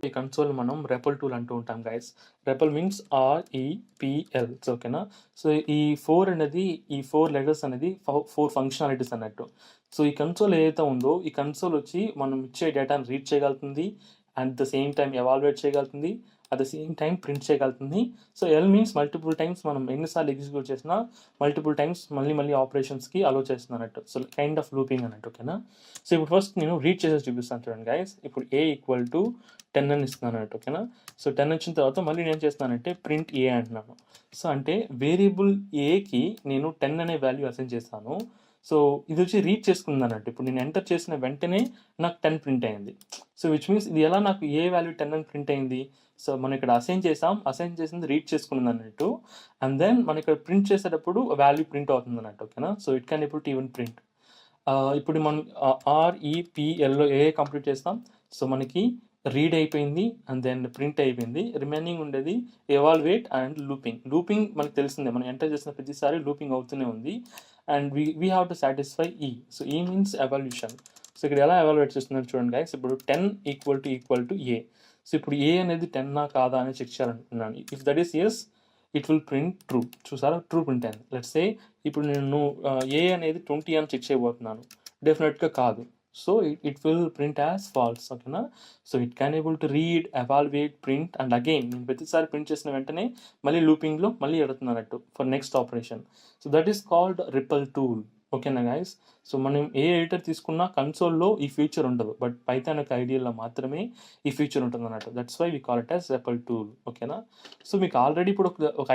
ఈ కన్సోల్ మనం repel tool అంటూ ఉంటాం గైస్. Repel means REPL. ఓకేనా. సో ఈ 4 అనేది, ఈ 4 లెటర్స్ అనేది 4 ఫంక్షనాలిటీస్ అన్నట్టు. సో ఈ కన్సోల్ ఏదైతే ఉందో, ఈ కన్సోల్ వచ్చి మనం ఇచ్చే డేటాను రీడ్ చేయగలుగుతుంది, at the same time evaluate చేయగలుగుతుంది, at the same time print చేయగలుగుతుంది. So L means multiple times మనం ఎన్నిసార్లు ఎగ్జిక్యూట్ చేసినా మల్టిపుల్ టైమ్స్ మళ్ళీ ఆపరేషన్స్కి అలో చేస్తుంది అన్నట్టు. సో కైండ్ ఆఫ్ లూపింగ్ అన్నట్టు. ఓకేనా. సో ఇప్పుడు ఫస్ట్ నేను రీడ్ చేసేసి చూపిస్తాను చూడండి గైస్. ఇప్పుడు A = 10 అని ఇస్తున్నాను అన్నట్టు. ఓకేనా. సో 10 వచ్చిన తర్వాత మళ్ళీ నేను ఏం చేస్తున్నానంటే ప్రింట్ A అంటున్నాను. సో అంటే వేరియబుల్ ఏకి నేను 10 అనే వాల్యూ అసైన్ చేస్తాను. సో ఇది వచ్చి రీడ్ చేసుకుంది అన్నట్టు. ఇప్పుడు నేను ఎంటర్ చేసిన వెంటనే నాకు 10 ప్రింట్ అయింది. సో విచ్ మీన్స్ ఇది ఎలా నాకు ఏ వాల్యూ 10 అని ప్రింట్ అయింది. సో మనం ఇక్కడ అసైన్ చేసింది రీడ్ చేసుకున్నది అన్నట్టు. అండ్ దెన్ మనం ఇక్కడ ప్రింట్ చేసేటప్పుడు వాల్యూ ప్రింట్ అవుతుంది అన్నట్టు. ఓకేనా. So it can able to even print. ఇప్పుడు మనం REPLలో ఏ కంప్లీట్ చేస్తాం. సో మనకి రీడ్ అయిపోయింది అండ్ దెన్ ప్రింట్ అయిపోయింది. రిమైనింగ్ ఉండేది ఎవాల్యుయేట్ అండ్ లూపింగ్ మనకు తెలిసిందే, మనం ఎంటర్ చేసిన ప్రతిసారి లూపింగ్ అవుతూనే ఉంది. And we have to satisfy E. So E means evaluation. So ఇక్కడ ఎలా ఎవాల్యుయేట్ చేస్తున్నారు చూడండి గైస్. ఇప్పుడు 10 = A. సో ఇప్పుడు A అనేది 10 కాదా అని చెక్ చేయాలనుకుంటున్నాను. If that is yes, it will print true. చూసారా, ట్రూ ప్రింట్ అయింది. లెట్స్ సే ఇప్పుడు నేను A అనేది 20 అని చెక్ చేయబోతున్నాను. డెఫినెట్గా కాదు. So it will print as false. ఓకేనా. So it can able to read, evaluate, print and again నేను ప్రతిసారి ప్రింట్ చేసిన వెంటనే మళ్ళీ లూపింగ్లో మళ్ళీ ఎడుతున్నట్టు for next operation. So that is called REPL tool. ఓకేనా గైస్. సో మనం ఏ ఎడిటర్ తీసుకున్నా కన్సోల్లో ఈ ఫీచర్ ఉండదు, బట్ పైథాన్ యొక్క ఐడియాలో మాత్రమే ఈ ఫీచర్ ఉంటుంది అన్నట్టు. That's why we call it as REPL tool. ఓకేనా. సో మీకు ఆల్రెడీ ఇప్పుడు ఒక